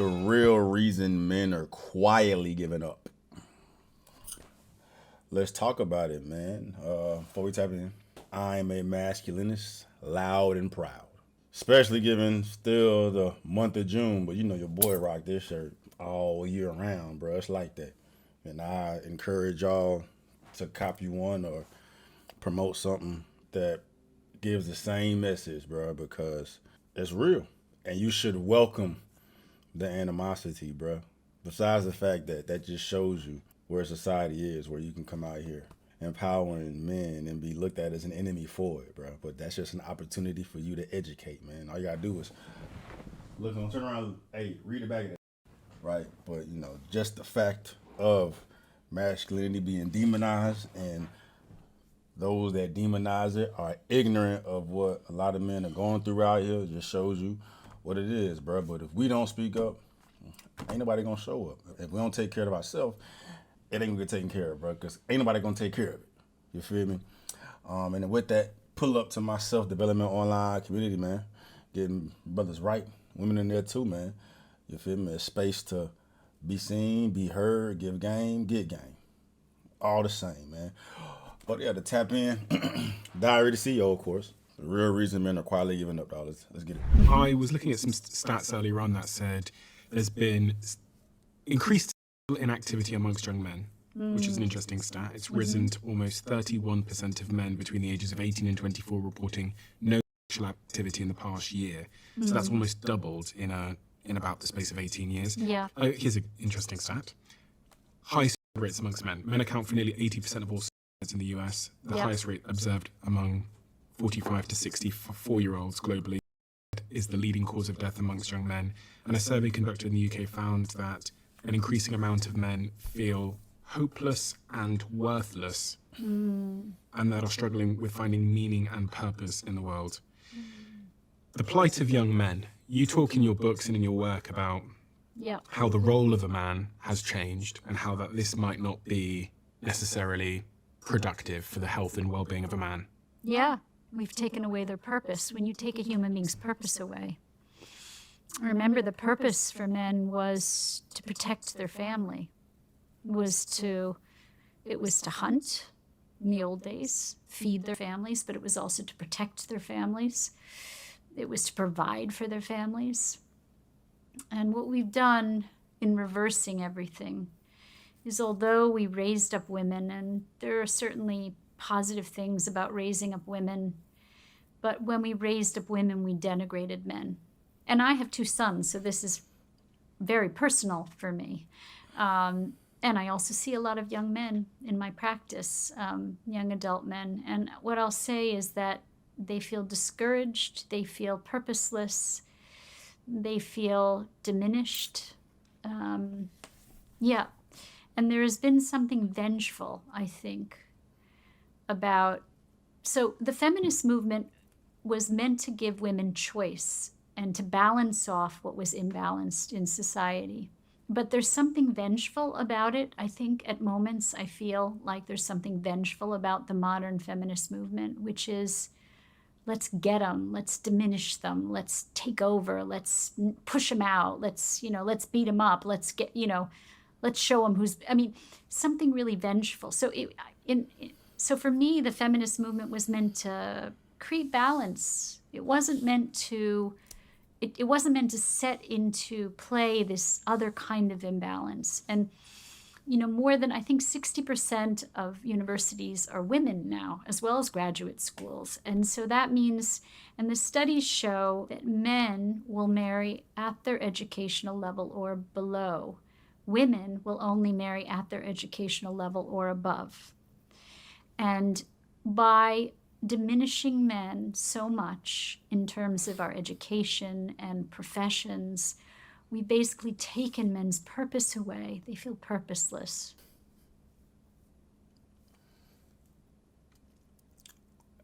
The real reason men are quietly giving up. Let's talk about it, man. Before we tap in, I'm a masculinist, loud and proud. Especially given still the month of June, but you know your boy rock this shirt all year round, bro. It's like that. And I encourage y'all to copy one or promote something that gives the same message, bro, because it's real. And you should welcome the animosity, bro. Besides the fact that that just shows you where society is, where you can come out here empowering men and be looked at as an enemy for it, bro. But that's just an opportunity for you to educate, man. All you gotta do is look on, turn around, hey, read the back of that, right? But you know, just the fact of masculinity being demonized and those that demonize it are ignorant of what a lot of men are going through out here. It just shows you what it is, bro. But if we don't speak up, ain't nobody gonna show up. If we don't take care of ourselves, it ain't gonna get taken care of, bro. Because ain't nobody gonna take care of it. You feel me? And with that, pull up to my self-development online community, man. Getting brothers right, women in there too, man. You feel me? A space to be seen, be heard, give game, get game. All the same, man. But yeah, to tap in, Diary to CEO, of course. The real reason men are quietly giving up dollars. Let's get it. I was looking at some stats earlier on that said there's been increased inactivity amongst young men, which is an interesting stat. It's risen to almost 31% of men between the ages of 18 and 24 reporting no sexual activity in the past year. So that's almost doubled in about the space of 18 years. Yeah. Here's an interesting stat. High suicide rates amongst men. Men account for nearly 80% of all suicides in the US. The highest rate observed among 45 to 64-year-olds globally is the leading cause of death amongst young men. And a survey conducted in the UK found that an increasing amount of men feel hopeless and worthless and that are struggling with finding meaning and purpose in the world. The plight of young men. You talk in your books and in your work about how the role of a man has changed and how that this might not be necessarily productive for the health and well-being of a man. Yeah, we've taken away their purpose. When you take a human being's purpose away, remember the purpose for men was to protect their family, it was to hunt in the old days, feed their families, but it was also to protect their families. It was to provide for their families. And what we've done in reversing everything is, although we raised up women, and there are certainly positive things about raising up women, but when we raised up women, we denigrated men. And I have two sons, so this is very personal for me. And I also see a lot of young men in my practice, young adult men. And what I'll say is that they feel discouraged, they feel purposeless, they feel diminished. Yeah. And there has been something vengeful, I think, about... So the feminist movement was meant to give women choice and to balance off what was imbalanced in society. But there's something vengeful about it. I think at moments I feel like there's something vengeful about the modern feminist movement, which is, let's get them, let's diminish them, let's take over, let's push them out, let's beat them up, let's show them who's, something really vengeful. So so for me, the feminist movement was meant to create balance. It wasn't meant to set into play this other kind of imbalance. And, more than, I think 60% of universities are women now, as well as graduate schools. And so that means, and the studies show that men will marry at their educational level or below. Women will only marry at their educational level or above. And by diminishing men so much in terms of our education and professions, we basically taken men's purpose away. They feel purposeless.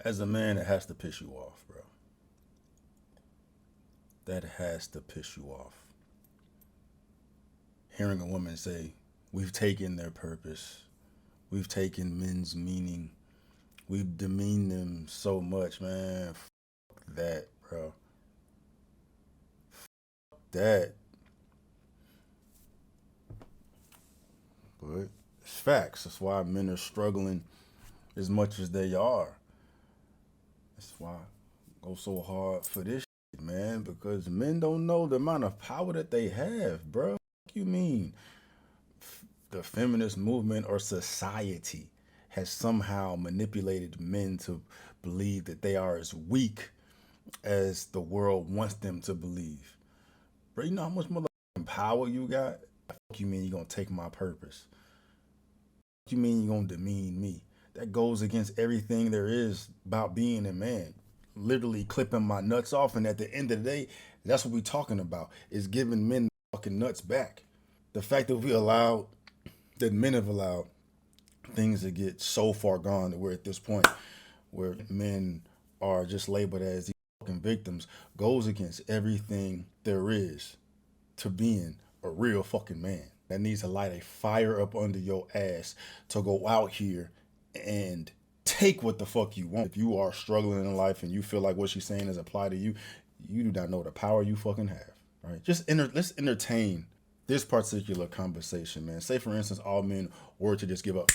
As a man, it has to piss you off, bro. That has to piss you off. Hearing a woman say, we've taken their purpose, we've taken men's meaning, we've demeaned them so much, man. F that, bro. F that. facts. That's why men are struggling as much as they are. That's why I go so hard for this shit, man, because men don't know the amount of power that they have, bro. What you mean? The feminist movement or society has somehow manipulated men to believe that they are as weak as the world wants them to believe. Bro, you know how much motherfucking power you got? What you mean you gonna take my purpose? What you mean you gonna demean me? That goes against everything there is about being a man. Literally clipping my nuts off, and at the end of the day, that's what we talking about, is giving men the fucking nuts back. The fact that men have allowed things to get so far gone that we're at this point where men are just labeled as these fucking victims goes against everything there is to being a real fucking man. That needs to light a fire up under your ass to go out here and take what the fuck you want. If you are struggling in life and you feel like what she's saying is applied to you, you do not know the power you fucking have, right? Let's entertain this particular conversation, man. Say, for instance, all men were to just give up.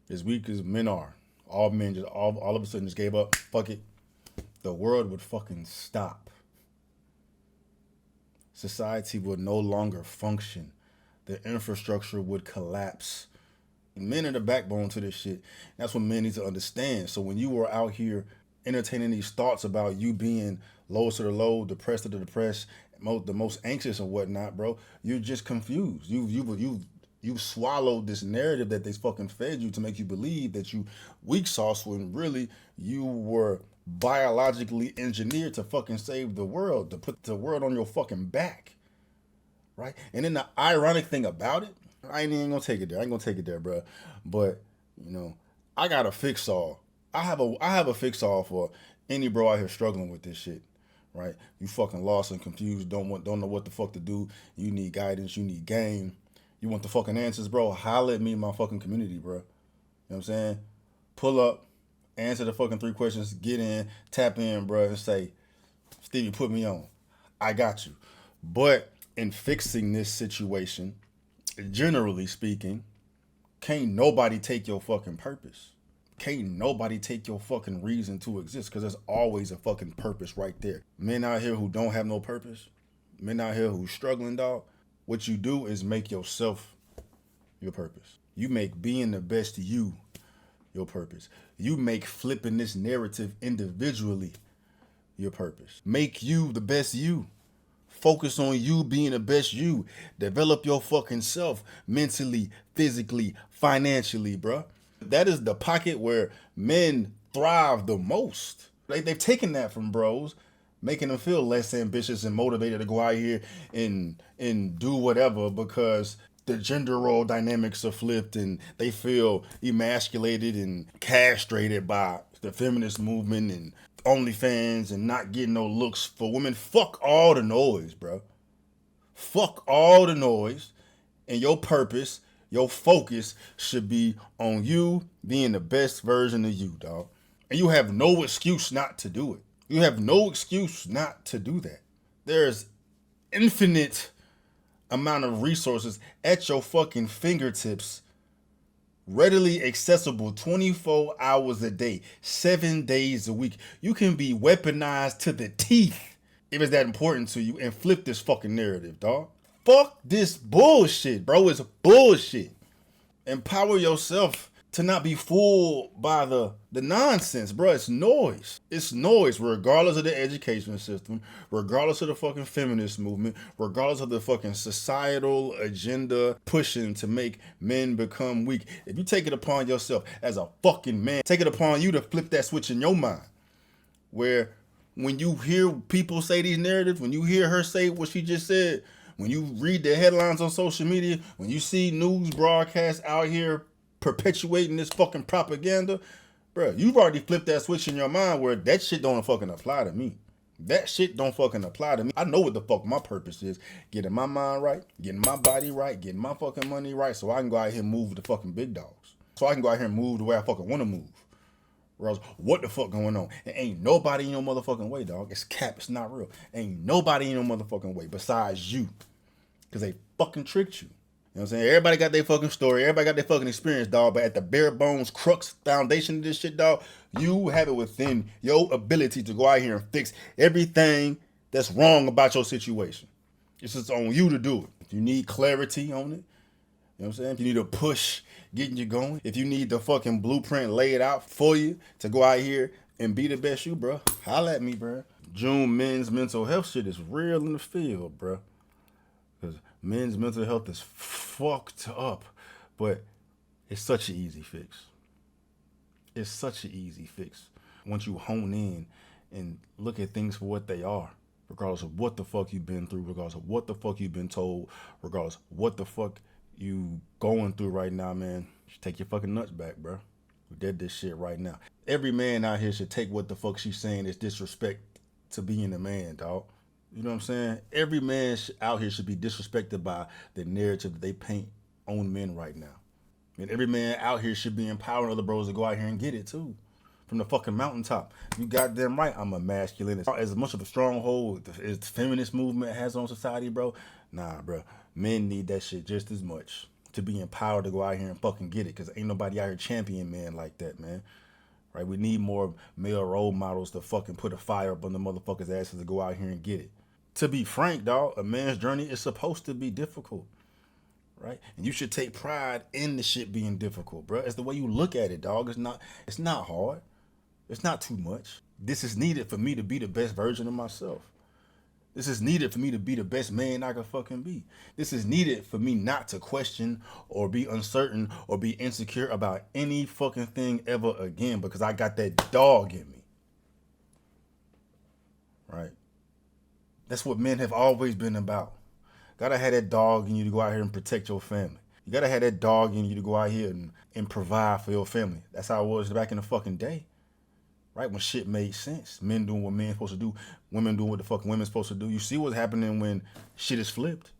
As weak as men are, all men just all of a sudden just gave up. Fuck it. The world would fucking stop. Society would no longer function. The infrastructure would collapse. Men are the backbone to this shit. That's what men need to understand. So when you are out here entertaining these thoughts about you being lowest of the low, depressed of the depressed, the most anxious and whatnot, bro, you're just confused. You've swallowed this narrative that they fucking fed you to make you believe that you weak sauce, when really you were biologically engineered to fucking save the world, to put the world on your fucking back, right? And then the ironic thing about it, I ain't even gonna take it there. I ain't gonna take it there, bro. But you know, I got a fix all. I have a fix all for any bro out here struggling with this shit, right? You fucking lost and confused, don't know what the fuck to do. You need guidance. You need game. You want the fucking answers, bro? Holler at me in my fucking community, bro. You know what I'm saying? Pull up, answer the fucking 3 questions, get in, tap in, bro, and say, Stevie, put me on. I got you. But in fixing this situation, generally speaking, can't nobody take your fucking purpose. Can't nobody take your fucking reason to exist, because there's always a fucking purpose right there. Men out here who don't have no purpose, men out here who struggling, dog, what you do is make yourself your purpose. You make being the best you your purpose. You make flipping this narrative individually your purpose. Make you the best you. Focus on you being the best you. Develop your fucking self mentally, physically, financially, bro. That is the pocket where men thrive the most. They've taken that from bros, making them feel less ambitious and motivated to go out here and do whatever, because the gender role dynamics are flipped and they feel emasculated and castrated by the feminist movement and OnlyFans and not getting no looks for women. Fuck all the noise, bro. Fuck all the noise. And your purpose, your focus should be on you being the best version of you, dog. And you have no excuse not to do it. You have no excuse not to do that. There's infinite amount of resources at your fucking fingertips, readily accessible 24 hours a day, 7 days a week. You can be weaponized to the teeth if it's that important to you, and flip this fucking narrative, dog. Fuck this bullshit, bro. It's bullshit. Empower yourself to not be fooled by the nonsense, bro. It's noise. It's noise, regardless of the education system, regardless of the fucking feminist movement, regardless of the fucking societal agenda pushing to make men become weak. If you take it upon yourself as a fucking man, take it upon you to flip that switch in your mind, where when you hear people say these narratives, when you hear her say what she just said, when you read the headlines on social media, when you see news broadcasts out here perpetuating this fucking propaganda, bro, you've already flipped that switch in your mind where that shit don't fucking apply to me. That shit don't fucking apply to me. I know what the fuck my purpose is. Getting my mind right, getting my body right, getting my fucking money right, so I can go out here and move with the fucking big dogs. So I can go out here and move the way I fucking want to move. Or else, what the fuck going on? And ain't nobody in your motherfucking way, dog. It's cap. It's not real. Ain't nobody in your motherfucking way besides you. Because they fucking tricked you. You know what I'm saying? Everybody got their fucking story. Everybody got their fucking experience, dog. But at the bare bones, crux, foundation of this shit, dog, you have it within your ability to go out here and fix everything that's wrong about your situation. It's just on you to do it. If you need clarity on it, you know what I'm saying? If you need a push getting you going, if you need the fucking blueprint laid out for you to go out here and be the best you, bro, holla at me, bro. June men's mental health shit is real in the field, bro. Because men's mental health is fucked up. But it's such an easy fix. It's such an easy fix. Once you hone in and look at things for what they are, regardless of what the fuck you've been through, regardless of what the fuck you've been told, regardless of what the fuck you going through right now, man, you should take your fucking nuts back, bro. We did this shit right now. Every man out here should take what the fuck she's saying is disrespect to being a man, dog. You know what I'm saying? Every man out here should be disrespected by the narrative that they paint on men right now. And every man out here should be empowering other bros to go out here and get it too. From the fucking mountaintop. You goddamn right I'm a masculinist. As much of a stronghold as the feminist movement has on society, bro, nah, bro. Men need that shit just as much to be empowered to go out here and fucking get it. Because ain't nobody out here champion men like that, man. Right? We need more male role models to fucking put a fire up on the motherfuckers' asses to go out here and get it. To be frank, dog, a man's journey is supposed to be difficult, right? And you should take pride in the shit being difficult, bro. It's the way you look at it, dog. It's not hard. It's not too much. This is needed for me to be the best version of myself. This is needed for me to be the best man I could fucking be. This is needed for me not to question or be uncertain or be insecure about any fucking thing ever again because I got that dog in me, right? That's what men have always been about. Gotta have that dog in you to go out here and protect your family. You gotta have that dog in you to go out here and provide for your family. That's how it was back in the fucking day. Right? When shit made sense. Men doing what men supposed to do. Women doing what the fucking women's supposed to do. You see what's happening when shit is flipped.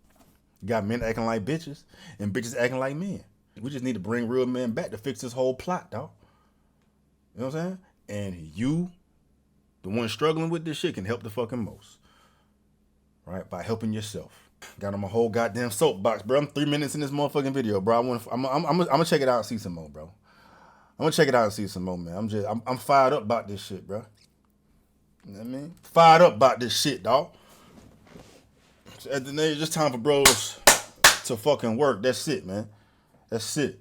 You got men acting like bitches and bitches acting like men. We just need to bring real men back to fix this whole plot, dog. You know what I'm saying? And you, the one struggling with this shit, can help the fucking most. Right? By helping yourself. Got on my whole goddamn soapbox, bro. I'm 3 minutes in this motherfucking video, bro. I'm gonna check it out and see some more, bro. I'm gonna check it out and see some more, man. I'm fired up about this shit, bro. You know what I mean? Fired up about this shit, dog. At the end, it's just time for bros to fucking work. That's it, man. That's it.